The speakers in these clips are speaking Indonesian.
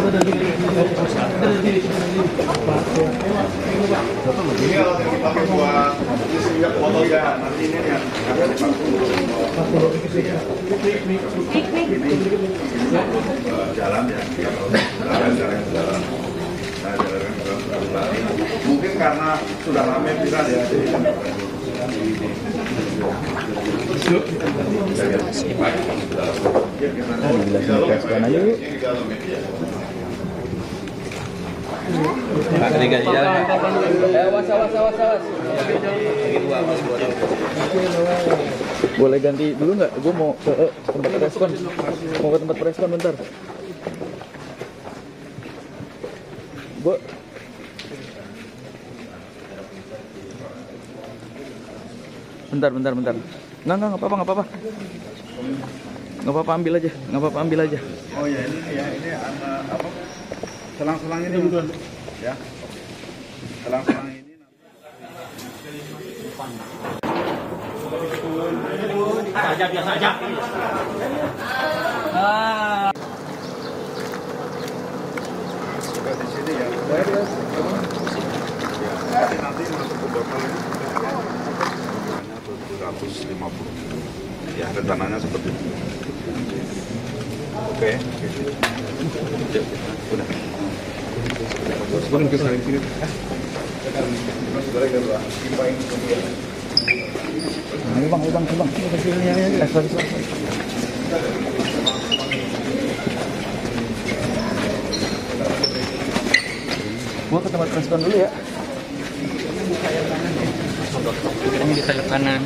Ini kalau dipakai buat foto ya, nanti ini yang akan dipakai. Jalan ya, jalan. Mungkin karena sudah ramai viral ya. Pak, ketiga di jalan. Awas. Boleh ganti dulu nggak? Gue mau ke tempat respon. Mau ke tempat respon bentar. Gue bentar. Nggak apa-apa. Nggak apa-apa, ambil aja. Oh ya, ini apa? Selang-selang ini bukan? Ya. Selang-selang ini. Biasa aja. Juga di sini ya. Nanti masuk ke botol ini. 750. Ya, rencananya seperti itu. Oke. Udah. Sebelum ke sana sini. Bang. Sorry. Gua ke tempat respon dulu ya. Yang di sayap kanan.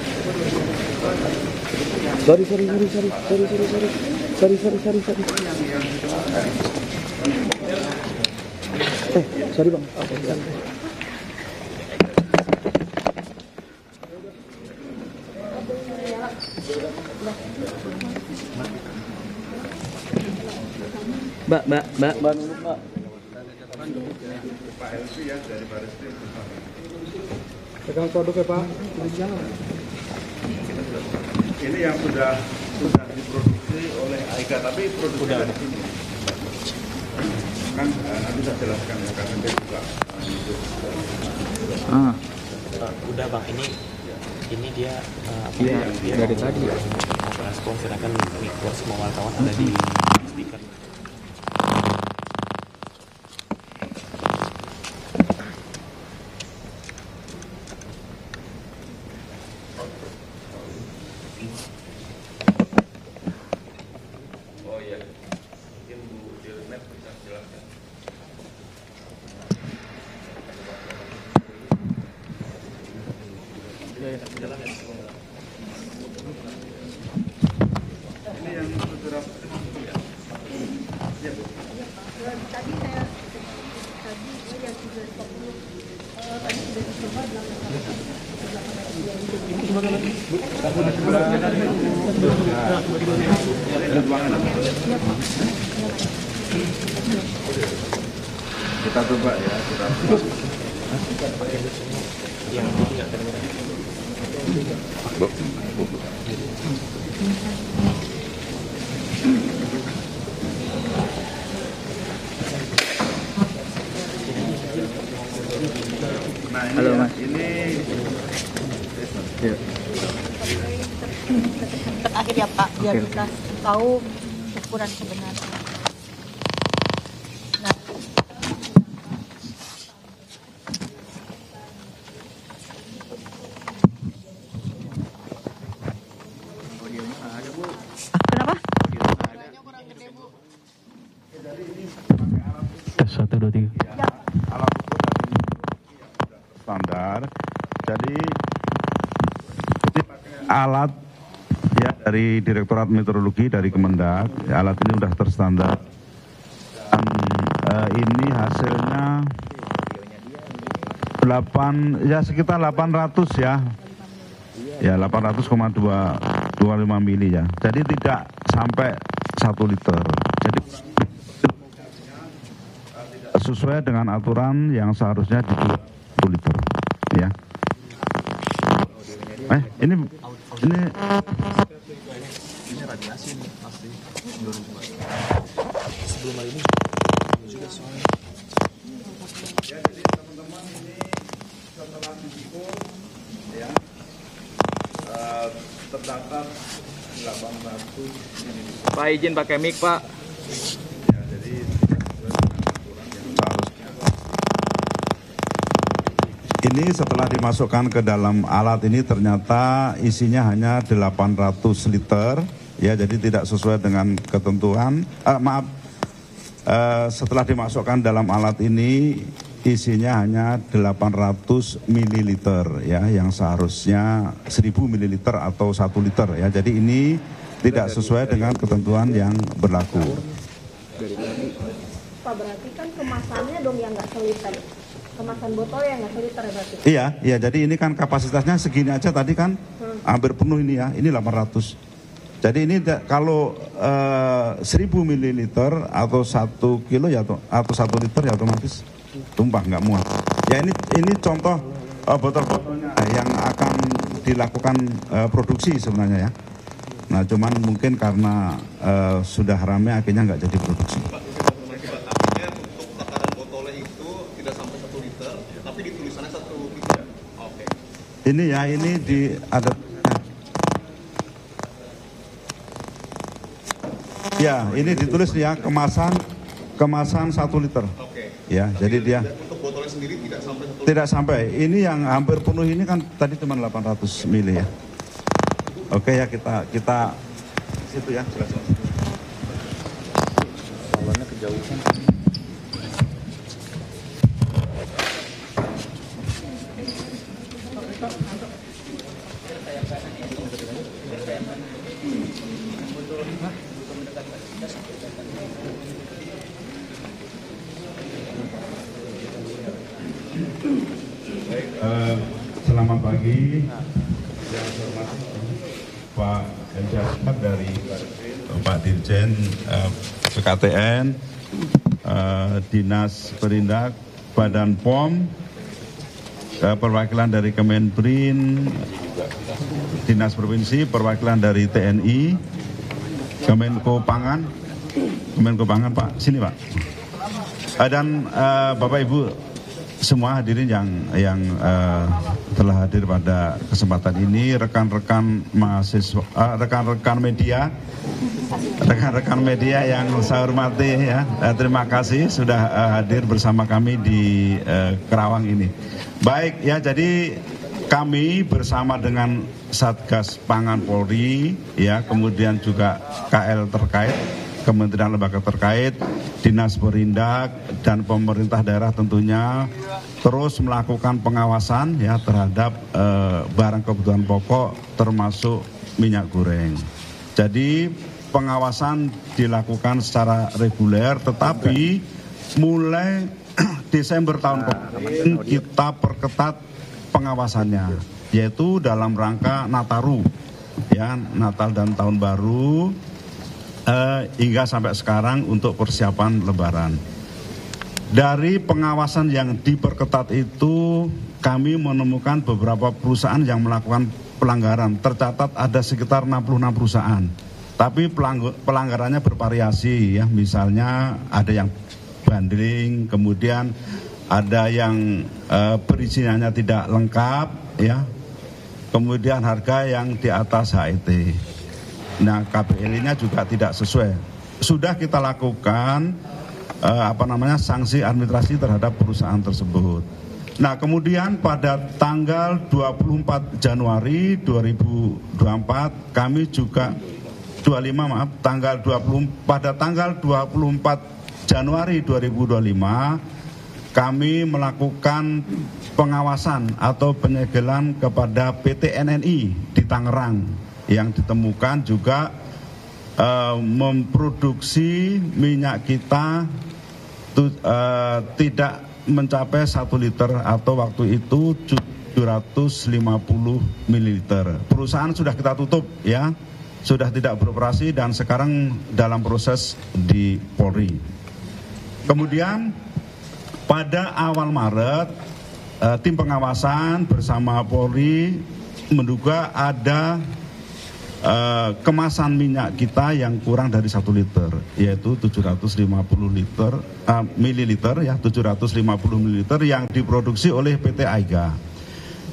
Sorry. Sorry bang. Mbak. Pak Elvi ya dari Baris Krim. Pegang produknya Pak. Ini yang sudah diproduksi oleh AIGA, tapi produksinya di sini. Kan nanti saya jelaskan ya, karena dia juga Udah bang, ini dia Dari tadi ya. respon, silakan mengikuti semua wartawan ada di stiker. oh iya, mungkin Bu Dirnet bisa jelaskan. Ini yang beberapa Tadi yang 350 tadi sudah dicoba 8. Kita coba ya, kita Yang tidak terlihat. Nah ini Halo, ya, Mas. ini Iya. Terakhir ya Pak, biar Oke. kita tahu ukuran sebenarnya. Nah, kenapa? 1, 2, 3. alat ukur standar. Jadi ini pakai alat ya dari Direktorat Meteorologi dari Kemendak. Alat ini sudah terstandar dan ini hasilnya 8 sekitar 800 ya. Ya 800,225 mili ya. Jadi tidak sampai 1 liter. Jadi sesuai dengan aturan yang seharusnya di 1 liter ya. Ini Radiasi nih pasti sebelum hari ini. Ya, jadi teman-teman ini setelah diukur ya terdapat 800 ml. Pak izin pakai mic Pak. Ya, jadi sesuai dengan aturan yang seharusnya. Ini setelah dimasukkan ke dalam alat ini ternyata isinya hanya 800 liter ya, jadi tidak sesuai dengan ketentuan. Setelah dimasukkan dalam alat ini isinya hanya 800 ml ya, yang seharusnya 1000 ml atau 1 liter ya. Jadi ini tidak sesuai dengan ketentuan yang berlaku. Pak, berarti kan kemasannya dong yang nggak seliter. Kemasan botol yang nggak seliter ya berarti? Iya, jadi ini kan kapasitasnya segini aja tadi kan, hampir penuh ini ya, ini 800. Jadi ini kalau 1000 ml atau 1 kilo ya, atau 1 liter ya otomatis tumpah, nggak muat. Ya ini contoh botol-botolnya yang akan dilakukan produksi sebenarnya ya. Nah cuman mungkin karena sudah ramai akhirnya nggak jadi produksi. Artinya untuk takaran botolnya itu tidak sampai 1 liter, tapi di tulisannya 1 liter. Oke. Ini ya, ini ada. Ya, ini ditulis ya kemasan 1 liter. Oke. Ya, jadi dia Untuk botolnya sendiri tidak sampai 1 liter. tidak sampai. Ini yang hampir penuh ini kan tadi cuma 800 ml ya. Oke ya, kita situ ya, jelas. Balonnya kejauhan. Baik, selamat pagi. Yang hormat Pak Enjasmat dari Pak Dirjen PKTN, Dinas Perindak, Badan POM, perwakilan dari Kemenprin, Dinas Provinsi, perwakilan dari TNI, Kemenko Pangan Pak, sini Pak. Dan Bapak Ibu semua hadirin yang telah hadir pada kesempatan ini, rekan-rekan mahasiswa, rekan-rekan media yang saya hormati ya, terima kasih sudah hadir bersama kami di Kerawang ini. Baik ya, jadi kami bersama dengan Satgas Pangan Polri ya, kemudian juga KL terkait, Kementerian Lembaga terkait, Dinas Perindak dan pemerintah daerah tentunya terus melakukan pengawasan ya terhadap barang kebutuhan pokok termasuk minyak goreng. Jadi pengawasan dilakukan secara reguler, tetapi mulai Desember tahun kemarin kita perketat pengawasannya, yaitu dalam rangka Nataru ya, Natal dan Tahun Baru, hingga sampai sekarang untuk persiapan Lebaran. Dari pengawasan yang diperketat itu, kami menemukan beberapa perusahaan yang melakukan pelanggaran. Tercatat ada sekitar 66 perusahaan. Tapi pelanggarannya bervariasi ya, misalnya ada yang bundling, kemudian ada yang perizinannya tidak lengkap ya, kemudian harga yang di atas HET. Nah, KPL-nya juga tidak sesuai. Sudah kita lakukan sanksi administrasi terhadap perusahaan tersebut. Nah, kemudian pada tanggal 24 Januari 2024 kami juga pada tanggal 24 Januari 2025 kami melakukan pengawasan atau penyegelan kepada PT NNI di Tangerang yang ditemukan juga memproduksi minyak kita tidak mencapai 1 liter atau waktu itu 750 ml. Perusahaan sudah kita tutup ya, sudah tidak beroperasi dan sekarang dalam proses di Polri. Kemudian pada awal Maret tim pengawasan bersama Polri menduga ada kemasan minyak kita yang kurang dari 1 liter, yaitu 750 mililiter ya, 750 mililiter yang diproduksi oleh PT Aiga.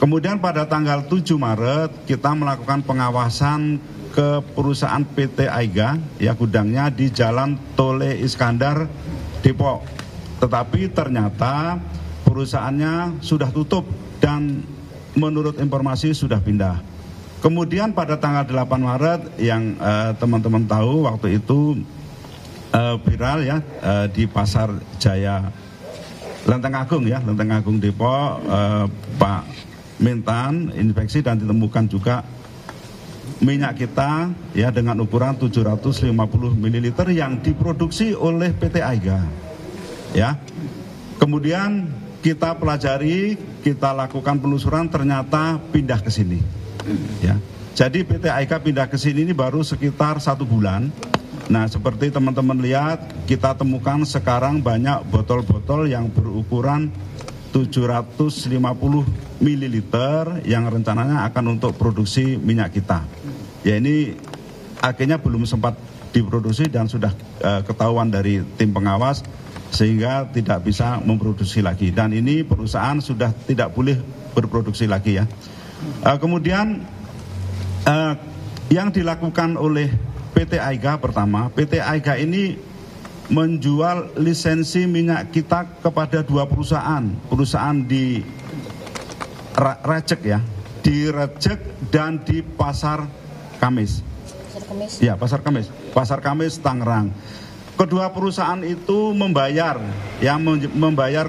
Kemudian pada tanggal 7 Maret kita melakukan pengawasan ke perusahaan PT Aiga ya, gudangnya di Jalan Tole Iskandar, Depok. Tetapi ternyata perusahaannya sudah tutup dan menurut informasi sudah pindah. Kemudian pada tanggal 8 Maret yang teman-teman tahu waktu itu viral ya, di Pasar Jaya Lenteng Agung ya, Lenteng Agung Depok, Pak Mintan inspeksi dan ditemukan juga minyak kita ya dengan ukuran 750 ml yang diproduksi oleh PT Aiga ya. Kemudian kita pelajari, kita lakukan penelusuran, ternyata pindah ke sini ya. Jadi PT Aiga pindah ke sini ini baru sekitar 1 bulan. Nah, seperti teman-teman lihat, kita temukan sekarang banyak botol-botol yang berukuran 750 ml yang rencananya akan untuk produksi minyak kita. Ya, ini akhirnya belum sempat diproduksi dan sudah ketahuan dari tim pengawas sehingga tidak bisa memproduksi lagi. Dan ini perusahaan sudah tidak boleh berproduksi lagi ya. Kemudian yang dilakukan oleh PT Aiga, pertama, PT Aiga ini menjual lisensi minyak kita kepada 2 perusahaan di Rejek ya, di Rejek dan di Pasar Kamis. Ya, Pasar Kamis Tangerang. Kedua perusahaan itu membayar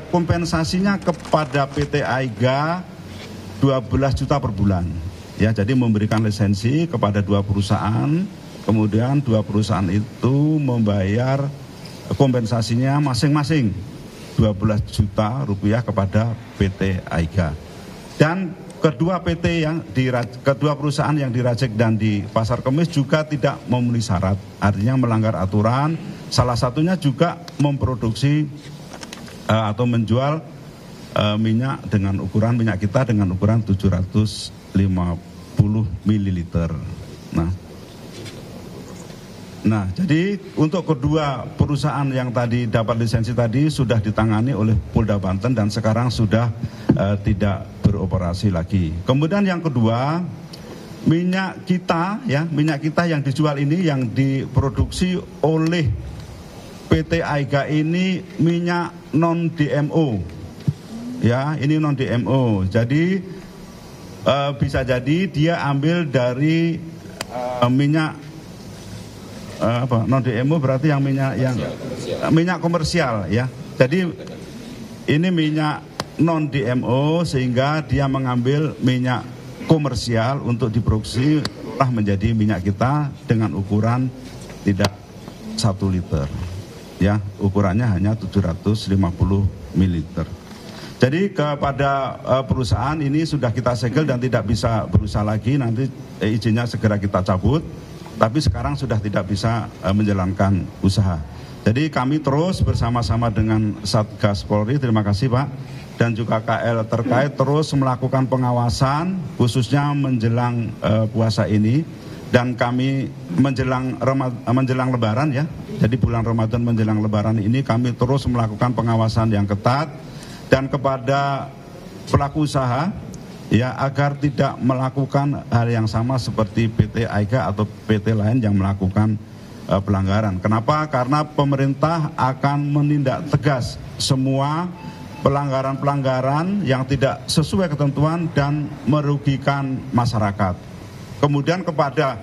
kompensasinya kepada PT Aiga 12 juta per bulan. Ya, jadi memberikan lisensi kepada 2 perusahaan, kemudian 2 perusahaan itu membayar kompensasinya masing-masing 12 juta rupiah kepada PT Aiga. Dan kedua perusahaan yang di Rejek dan di Pasar Kemis juga tidak memenuhi syarat, artinya melanggar aturan. Salah satunya juga memproduksi atau menjual minyak kita dengan ukuran 750 ml. Nah, jadi untuk kedua perusahaan yang tadi dapat lisensi tadi sudah ditangani oleh Polda Banten dan sekarang sudah tidak beroperasi lagi. Kemudian yang kedua, minyak kita yang dijual ini yang diproduksi oleh PT Aiga ini minyak non DMO. Ya, ini non DMO. Jadi bisa jadi dia ambil dari minyak non DMO, berarti yang minyak komersial ya. Jadi ini minyak non DMO sehingga dia mengambil minyak komersial untuk diproduksi menjadi minyak kita dengan ukuran tidak 1 liter. Ya, ukurannya hanya 750 ml. Jadi kepada perusahaan ini sudah kita segel dan tidak bisa berusaha lagi, nanti izinnya segera kita cabut, tapi sekarang sudah tidak bisa menjalankan usaha. Jadi kami terus bersama-sama dengan Satgas Polri, terima kasih Pak, dan juga KL terkait terus melakukan pengawasan khususnya menjelang puasa ini. Dan kami menjelang Lebaran ya, jadi bulan Ramadan menjelang Lebaran ini kami terus melakukan pengawasan yang ketat dan kepada pelaku usaha ya agar tidak melakukan hal yang sama seperti PT Aiga atau PT lain yang melakukan pelanggaran. Kenapa? Karena pemerintah akan menindak tegas semua pelanggaran-pelanggaran yang tidak sesuai ketentuan dan merugikan masyarakat. Kemudian kepada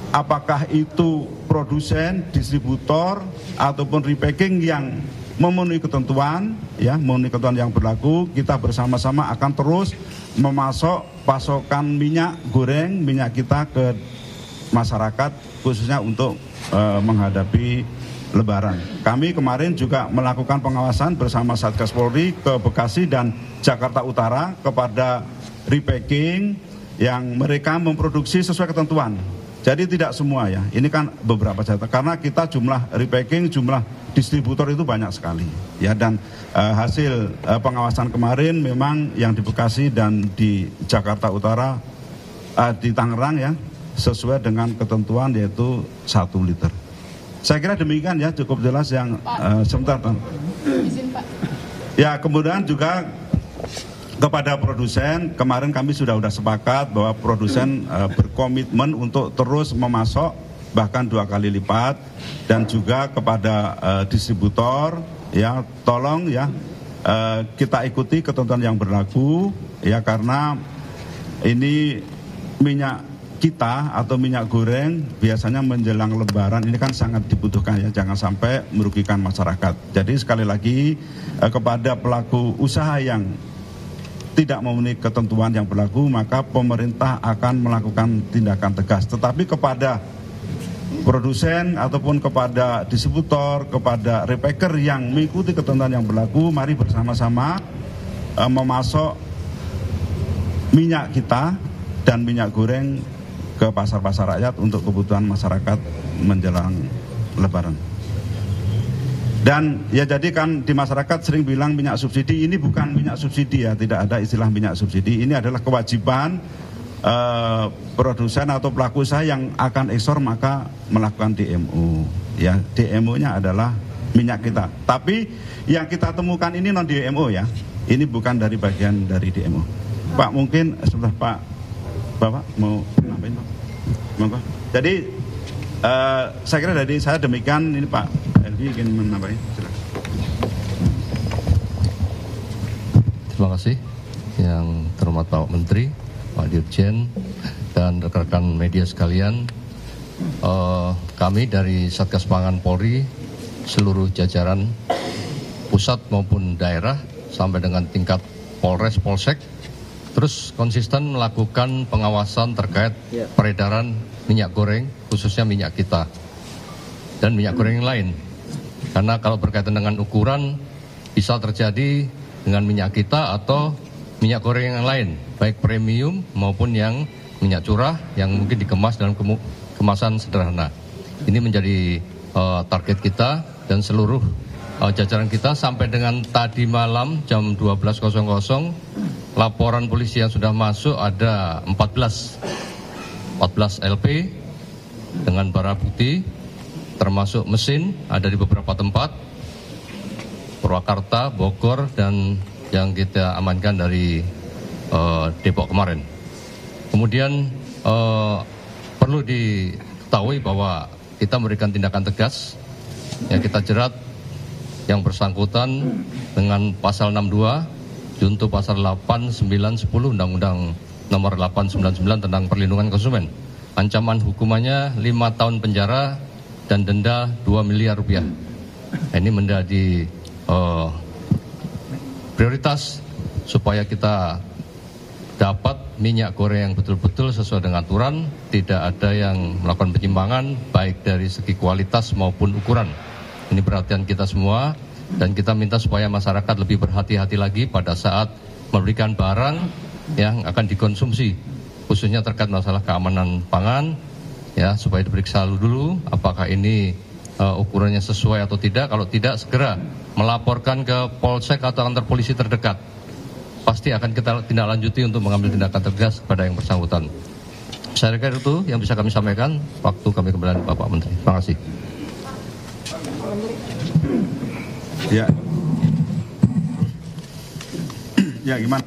apakah itu produsen, distributor ataupun repacking yang memenuhi ketentuan ya, memenuhi ketentuan yang berlaku, kita bersama-sama akan terus memasok pasokan minyak goreng, minyak kita ke masyarakat khususnya untuk menghadapi Lebaran. Kami kemarin juga melakukan pengawasan bersama Satgas Polri ke Bekasi dan Jakarta Utara kepada repacking yang mereka memproduksi sesuai ketentuan. Jadi tidak semua ya, ini kan beberapa saja karena kita jumlah repacking, jumlah distributor itu banyak sekali ya. Dan hasil pengawasan kemarin memang yang di Bekasi dan di Jakarta Utara di Tangerang ya, sesuai dengan ketentuan yaitu 1 liter. Saya kira demikian ya, cukup jelas yang sebentar. Izin Pak. Ya, kemudian juga kepada produsen, kemarin kami sudah sepakat bahwa produsen berkomitmen untuk terus memasok bahkan 2 kali lipat, dan juga kepada distributor ya, tolong ya kita ikuti ketentuan yang berlaku ya, karena ini minyak kita atau minyak goreng biasanya menjelang Lebaran ini kan sangat dibutuhkan ya, jangan sampai merugikan masyarakat. Jadi sekali lagi kepada pelaku usaha yang tidak memenuhi ketentuan yang berlaku, maka pemerintah akan melakukan tindakan tegas. Tetapi kepada produsen ataupun kepada distributor, kepada repacker yang mengikuti ketentuan yang berlaku, mari bersama-sama memasok minyak kita dan minyak goreng ke pasar-pasar rakyat untuk kebutuhan masyarakat menjelang Lebaran. Dan ya, jadi kan di masyarakat sering bilang minyak subsidi, ini bukan minyak subsidi ya, tidak ada istilah minyak subsidi. Ini adalah kewajiban produsen atau pelaku usaha yang akan ekspor maka melakukan DMO. Ya, DMO-nya adalah minyak kita. Tapi yang kita temukan ini non DMO ya. Ini bukan dari bagian dari DMO. Pak, mungkin sebelah Pak Bapak mau nambahin Pak? Monggo. Jadi saya kira dari saya demikian. Ini Pak Elvi ingin menambahin. Silakan. Terima kasih yang terhormat Pak Menteri, Pak Dirjen, dan rekan-rekan media sekalian. Kami dari Satgas Pangan Polri, seluruh jajaran pusat maupun daerah sampai dengan tingkat Polres, Polsek, terus konsisten melakukan pengawasan terkait peredaran minyak goreng, khususnya minyak kita dan minyak goreng yang lain. Karena kalau berkaitan dengan ukuran, bisa terjadi dengan minyak kita atau minyak goreng yang lain, baik premium maupun yang minyak curah yang mungkin dikemas dalam kemasan sederhana. Ini menjadi target kita dan seluruh jajaran kita. Sampai dengan tadi malam jam 12.00 laporan polisi yang sudah masuk ada 14 LP dengan barang bukti termasuk mesin ada di beberapa tempat, Purwakarta, Bogor, dan yang kita amankan dari Depok kemarin. Kemudian perlu diketahui bahwa kita memberikan tindakan tegas, yang kita jerat yang bersangkutan dengan pasal 62 junto pasal 8, 9, 10 Undang-Undang nomor 899 tentang perlindungan konsumen. Ancaman hukumannya 5 tahun penjara dan denda 2 miliar rupiah. Ini menjadi prioritas supaya kita dapat minyak goreng yang betul-betul sesuai dengan aturan, tidak ada yang melakukan penyimpangan baik dari segi kualitas maupun ukuran. Ini perhatian kita semua, dan kita minta supaya masyarakat lebih berhati-hati lagi pada saat memberikan barang yang akan dikonsumsi, khususnya terkait masalah keamanan pangan, ya, supaya diperiksa dulu apakah ini ukurannya sesuai atau tidak. Kalau tidak, segera melaporkan ke Polsek atau kantor polisi terdekat. Pasti akan kita tindak lanjuti untuk mengambil tindakan tegas kepada yang bersangkutan. Saya kira itu yang bisa kami sampaikan. Waktu kami kembali Bapak Menteri. Terima kasih. Ya. Ya, gimana?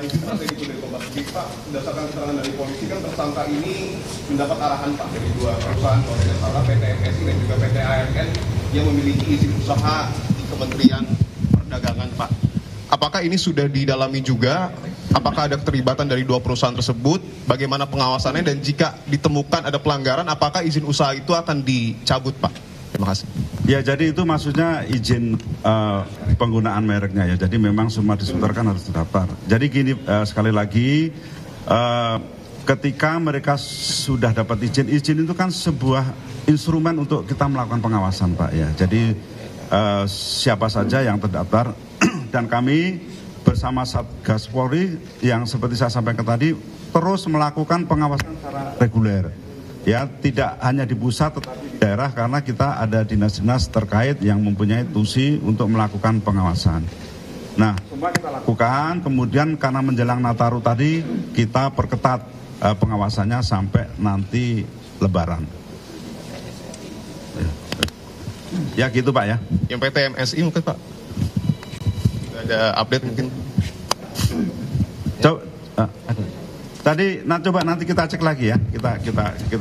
Izin Pak, saya dari Kompas TV, Pak, berdasarkan keterangan dari polisi kan tersangka ini mendapat arahan Pak dari 2 perusahaan, kalau tidak salah PT MSI dan juga PT AMN yang memiliki izin usaha di Kementerian Perdagangan Pak. Apakah ini sudah didalami juga? Apakah ada keterlibatan dari 2 perusahaan tersebut? Bagaimana pengawasannya, dan jika ditemukan ada pelanggaran, apakah izin usaha itu akan dicabut Pak? Terima kasih. Ya, jadi itu maksudnya izin penggunaan mereknya ya. Jadi memang semua distributor kan harus terdaftar. Jadi gini, sekali lagi, ketika mereka sudah dapat izin itu kan sebuah instrumen untuk kita melakukan pengawasan Pak ya. Jadi siapa saja yang terdaftar dan kami bersama Satgas Polri yang seperti saya sampaikan tadi terus melakukan pengawasan secara reguler. Ya, tidak hanya di pusat tetapi di daerah, karena kita ada dinas-dinas terkait yang mempunyai tusi untuk melakukan pengawasan. Nah, semua kita lakukan, kemudian karena menjelang Nataru tadi kita perketat pengawasannya sampai nanti Lebaran. Ya gitu Pak ya. Yang PT MSI mungkin Pak, ada update mungkin. Tadi, coba nanti kita cek lagi ya, kita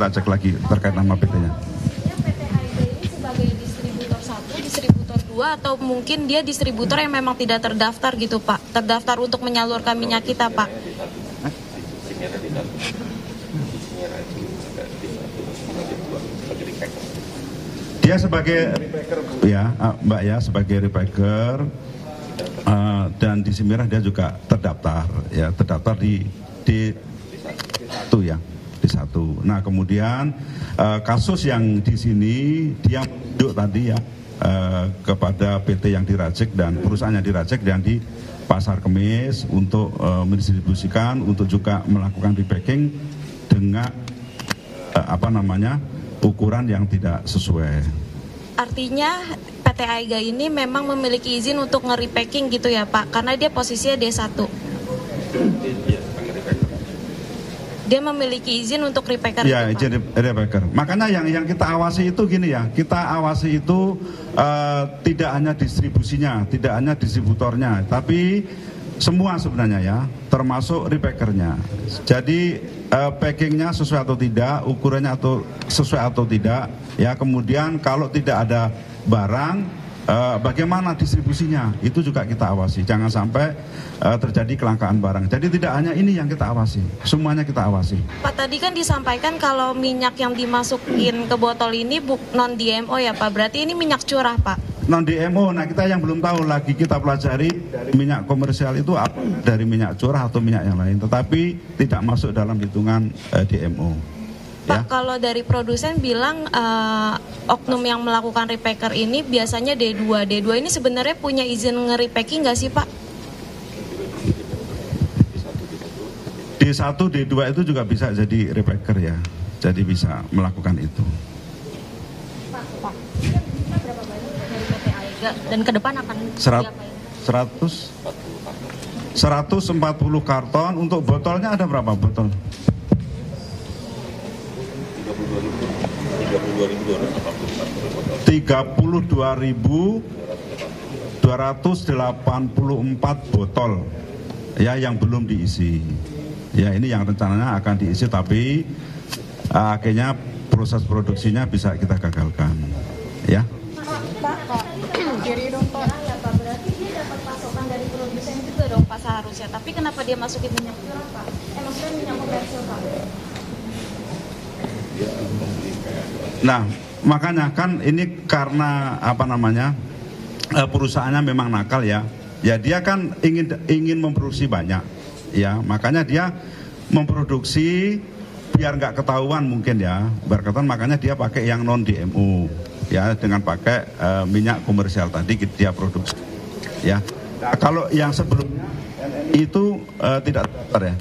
cek lagi terkait nama PT-nya. PT AIG ini sebagai distributor 1, distributor 2, atau mungkin dia distributor yang memang tidak terdaftar gitu Pak, terdaftar untuk menyalurkan minyak kita Pak? Dia sebagai ya Mbak ya, sebagai repacker dan di Simirah dia juga terdaftar ya, terdaftar di satu ya, di satu. Nah kemudian kasus yang di sini dia menunjuk tadi ya kepada PT yang diracik dan perusahaan yang diracik dan di Pasar Kemis untuk mendistribusikan, untuk juga melakukan repacking dengan ukuran yang tidak sesuai. Artinya PT AIG ini memang memiliki izin untuk nge-repacking gitu ya Pak, karena dia posisinya D1. Dia memiliki izin untuk repacker. Ya, itu, izin repacker. Makanya yang kita awasi itu gini ya, kita awasi itu tidak hanya distribusinya, tidak hanya distributornya, tapi semua sebenarnya ya, termasuk repackernya. Jadi packingnya sesuai atau tidak, ukurannya atau sesuai atau tidak, ya. Kemudian kalau tidak ada barang, bagaimana distribusinya, itu juga kita awasi. Jangan sampai terjadi kelangkaan barang. Jadi tidak hanya ini yang kita awasi, semuanya kita awasi. Pak, tadi kan disampaikan kalau minyak yang dimasukin ke botol ini non DMO ya Pak, berarti ini minyak curah Pak? Non DMO, nah kita yang belum tahu lagi, kita pelajari dari minyak komersial itu apa, dari minyak curah atau minyak yang lain, tetapi tidak masuk dalam hitungan DMO. Pak, kalau dari produsen bilang oknum yang melakukan repacker ini biasanya D2. D2 ini sebenarnya punya izin nge-repacking nggak sih Pak? D1, D2 itu juga bisa jadi repacker ya, jadi bisa melakukan itu. Pak, berapa banyak dari PT AIG dan ke depan akan 140 karton. Untuk botolnya ada berapa botol? 32.284 botol ya yang belum diisi. Ya ini yang rencananya akan diisi, tapi akhirnya proses produksinya bisa kita gagalkan. Ya. Berarti dia dapat pasokan dari produsen juga dong Pak seharusnya. Tapi kenapa dia masukin minyak curah Pak? Maksudnya minyak komersial Pak? Nah, makanya kan ini karena perusahaannya memang nakal ya. Ya dia kan ingin memproduksi banyak. Ya, makanya dia memproduksi biar nggak ketahuan mungkin ya. Berkaitan makanya dia pakai yang non DMO. Ya, dengan pakai minyak komersial tadi dia produksi. Ya. Nah, kalau yang sebelumnya itu tidak terdaftar ya.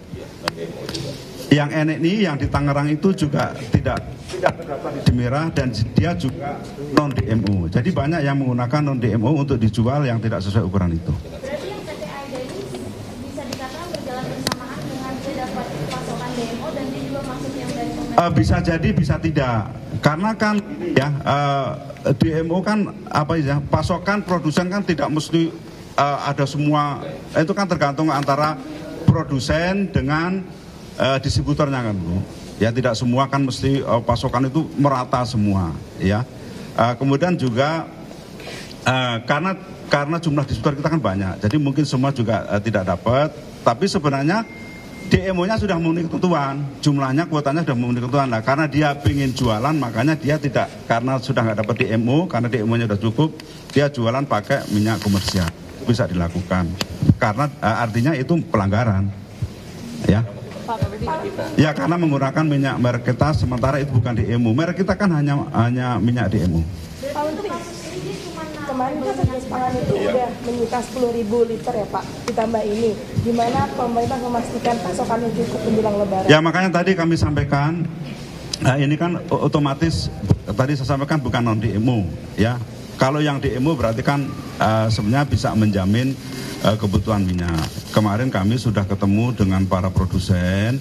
Yang NNI yang di Tangerang itu juga tidak terdaftar di Merah dan dia juga non DMO. Jadi banyak yang menggunakan non DMO untuk dijual yang tidak sesuai ukuran itu. Berarti yang PT AIG ini bisa dikatakan berjalan bersamaan dengan dia dapat pasokan DMO dan dia juga masuk yang dari komersial. Bisa jadi, bisa tidak. Karena kan ya DMO kan pasokan produsen kan tidak mesti ada semua, itu kan tergantung antara produsen dengan distributornya kan Bu. Ya tidak semua kan mesti pasokan itu merata semua ya. Kemudian juga karena jumlah distributor kita kan banyak, jadi mungkin semua juga tidak dapat. Tapi sebenarnya DMO-nya sudah memenuhi ketentuan, jumlahnya kuotanya sudah memenuhi ketentuan. Nah, karena dia ingin jualan, makanya dia tidak, karena sudah nggak dapat DMO, karena DMO-nya sudah cukup, dia jualan pakai minyak komersial. Bisa dilakukan, karena artinya itu pelanggaran, ya. Ya karena menggunakan minyak merek kita, sementara itu bukan DMO. Merek kita kan hanya minyak DMO. Pak, untuk kemarin kan Satgas Pangan itu udah menyita 10.000 liter ya Pak, ditambah ini. Gimana pemerintah memastikan pasokannya cukup menjelang Lebaran? Ya makanya tadi kami sampaikan, ini kan otomatis tadi saya sampaikan bukan non DMO, ya. Kalau yang DMO berarti kan sebenarnya bisa menjamin kebutuhan minyak. Kemarin kami sudah ketemu dengan para produsen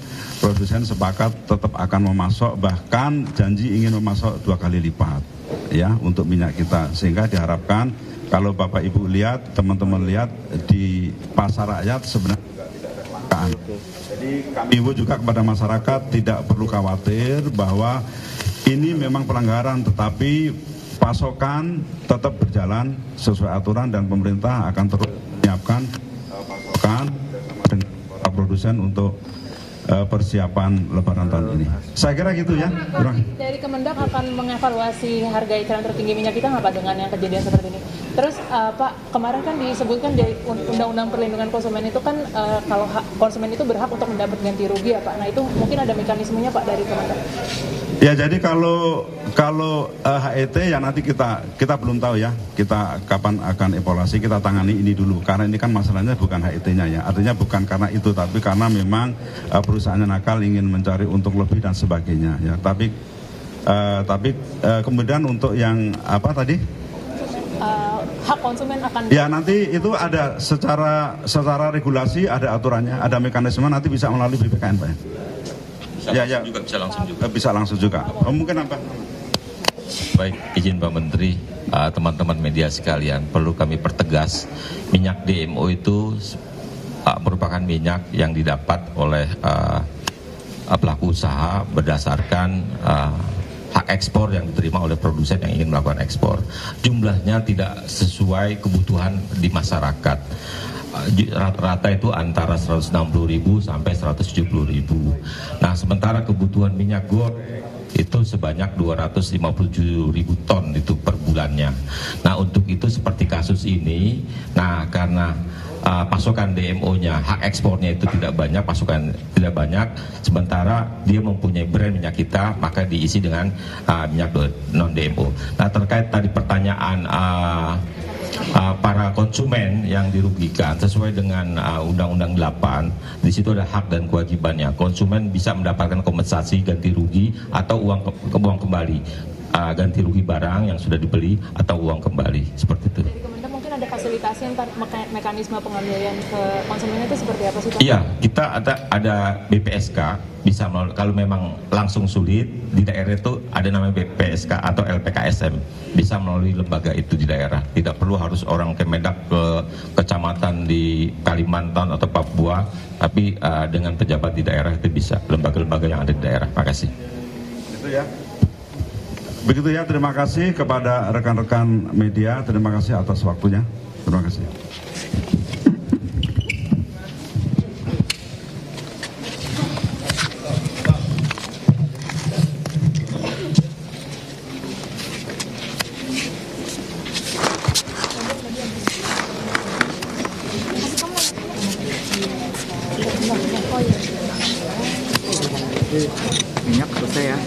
sepakat tetap akan memasok, bahkan janji ingin memasok 2 kali lipat ya untuk minyak kita, sehingga diharapkan kalau Bapak Ibu lihat, teman-teman lihat di pasar rakyat sebenarnya tidak ada kelangkaan. Jadi kami ibu juga kepada masyarakat tidak perlu khawatir bahwa ini memang pelanggaran, tetapi pasokan tetap berjalan sesuai aturan dan pemerintah akan terus menyiapkan pasokan dengan para produsen untuk persiapan Lebaran tahun ini. Saya kira gitu ya. Dari Kemendak akan mengevaluasi harga eceran tertinggi minyak kita nggak Pak dengan yang kejadian seperti ini? Terus Pak, kemarin kan disebutkan di Undang-Undang Perlindungan Konsumen itu kan kalau konsumen itu berhak untuk mendapat ganti rugi ya Pak. Nah itu mungkin ada mekanismenya Pak dari Kemendak? Ya jadi kalau HET ya nanti kita belum tahu ya, kita kapan akan evaluasi, kita tangani ini dulu karena ini kan masalahnya bukan HET-nya ya, artinya bukan karena itu tapi karena memang perusahaannya nakal ingin mencari untung lebih dan sebagainya ya. Tapi kemudian untuk yang apa tadi? Hak konsumen akan ya nanti itu ada secara regulasi ada aturannya, ada mekanisme nanti bisa melalui BPKN Pak ya. Bisa langsung juga. Mungkin apa? Baik, izin Pak Menteri, teman-teman media sekalian, perlu kami pertegas, minyak DMO itu merupakan minyak yang didapat oleh pelaku usaha berdasarkan hak ekspor yang diterima oleh produsen yang ingin melakukan ekspor. Jumlahnya tidak sesuai kebutuhan di masyarakat. Rata-rata itu antara 160.000 sampai 170.000. Nah, sementara kebutuhan minyak goreng itu sebanyak 257.000 ton itu per bulannya. Nah, untuk itu seperti kasus ini, nah karena pasokan DMO-nya, hak ekspornya itu tidak banyak, pasokan tidak banyak, sementara dia mempunyai brand minyak kita, maka diisi dengan minyak non DMO. Nah, terkait tadi pertanyaan para konsumen yang dirugikan sesuai dengan Undang-Undang 8, di situ ada hak dan kewajibannya. Konsumen bisa mendapatkan kompensasi ganti rugi atau uang kembali, ganti rugi barang yang sudah dibeli atau uang kembali, seperti itu. Dari Kemendak mungkin ada fasilitasi yang mekanisme pengambilan ke konsumen itu seperti apa sih Pak? Iya, kita ada BPSK, bisa kalau memang langsung sulit di daerah itu ada namanya BPSK atau LPKSM, bisa melalui lembaga itu di daerah. Tidak perlu harus orang Kemendak ke kecamatan di Kalimantan atau Papua, tapi dengan pejabat di daerah itu bisa, lembaga-lembaga yang ada di daerah. Makasih. Itu ya. Begitu ya, terima kasih kepada rekan-rekan media, terima kasih atas waktunya. Terima kasih. Minyak selesai ya.